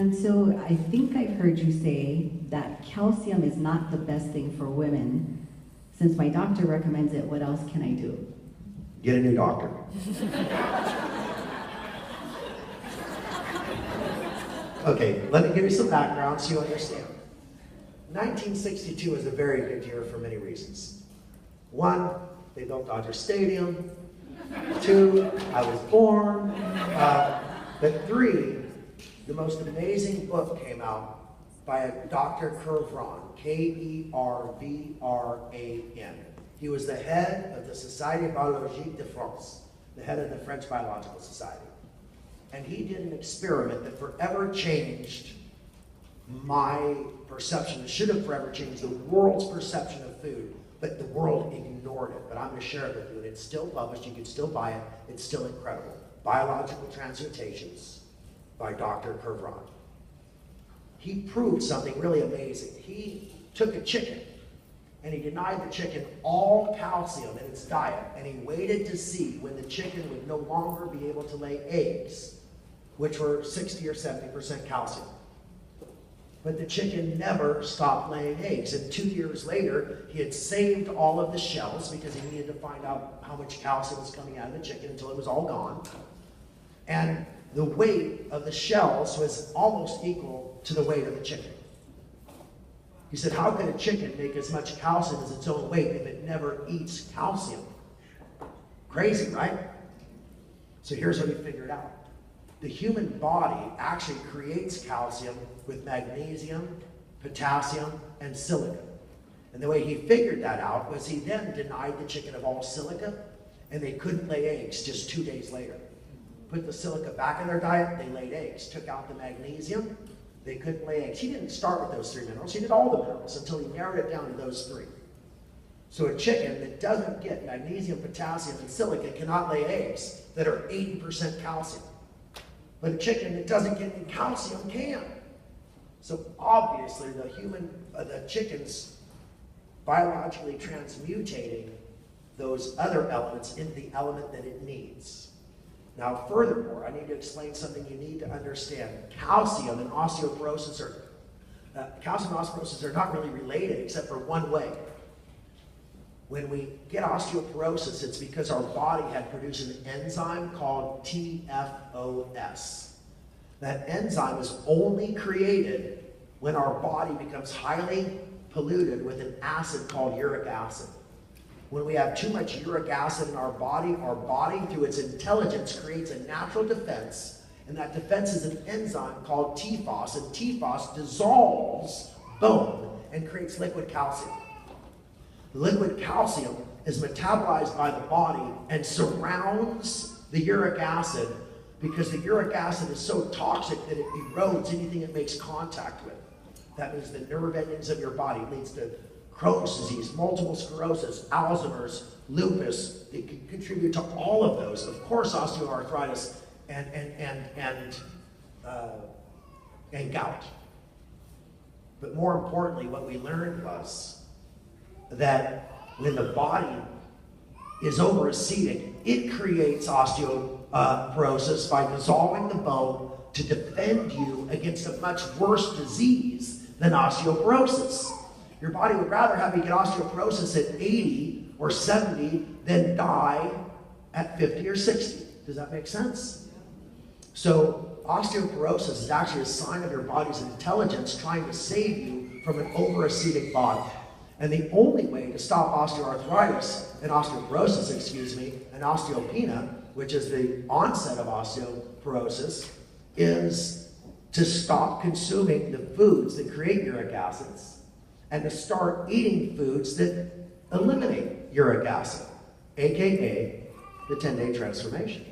And so I think I've heard you say that calcium is not the best thing for women. Since my doctor recommends it, what else can I do? Get a new doctor. Okay, let me give you some background so you understand. 1962 was a very good year for many reasons. One, they built Dodger Stadium. Two, I was born. But three, the most amazing book came out by a Dr. Kervran, K-E-R-V-R-A-N. He was the head of the Société Biologique de France, the head of the French Biological Society. And he did an experiment that forever changed my perception. It should have forever changed the world's perception of food, but the world ignored it. But I'm going to share it with you, and it's still published. You can still buy it. It's still incredible. Biological Transmutations by Dr. Kervran. He proved something really amazing. He took a chicken, and he denied the chicken all calcium in its diet, and he waited to see when the chicken would no longer be able to lay eggs, which were 60 or 70% calcium. But the chicken never stopped laying eggs. And 2 years later, he had saved all of the shells because he needed to find out how much calcium was coming out of the chicken until it was all gone. And the weight of the shells was almost equal to the weight of the chicken. He said, how can a chicken make as much calcium as its own weight if it never eats calcium? Crazy, right? So here's what he figured out. The human body actually creates calcium with magnesium, potassium, and silica. And the way he figured that out was he then denied the chicken of all silica, and they couldn't lay eggs just 2 days later. Put the silica back in their diet, they laid eggs. Took out the magnesium, they couldn't lay eggs. He didn't start with those 3 minerals, he did all the minerals until he narrowed it down to those 3. So a chicken that doesn't get magnesium, potassium, and silica cannot lay eggs that are 80% calcium. But a chicken that doesn't get any calcium can. So obviously the chicken's biologically transmutating those other elements into the element that it needs. Now furthermore, I need to explain something you need to understand. Calcium and osteoporosis are not really related except for one way. When we get osteoporosis, it's because our body had produced an enzyme called TFOS. That enzyme is only created when our body becomes highly polluted with an acid called uric acid. When we have too much uric acid in our body through its intelligence creates a natural defense, and that defense is an enzyme called TFOS, and TFOS dissolves bone and creates liquid calcium. Liquid calcium is metabolized by the body and surrounds the uric acid because the uric acid is so toxic that it erodes anything it makes contact with. That means the nerve endings of your body. It leads to Crohn's disease, multiple sclerosis, Alzheimer's, lupus. It can contribute to all of those. Of course, osteoarthritis and gout. But more importantly, what we learned was that when the body is overacidic, it creates osteoporosis by dissolving the bone to defend you against a much worse disease than osteoporosis. Your body would rather have you get osteoporosis at 80 or 70 than die at 50 or 60. Does that make sense? So osteoporosis is actually a sign of your body's intelligence trying to save you from an overacidic body. And the only way to stop osteoarthritis and osteoporosis, and osteopenia, which is the onset of osteoporosis, is to stop consuming the foods that create uric acids and to start eating foods that eliminate uric acid, aka the 10-day transformation.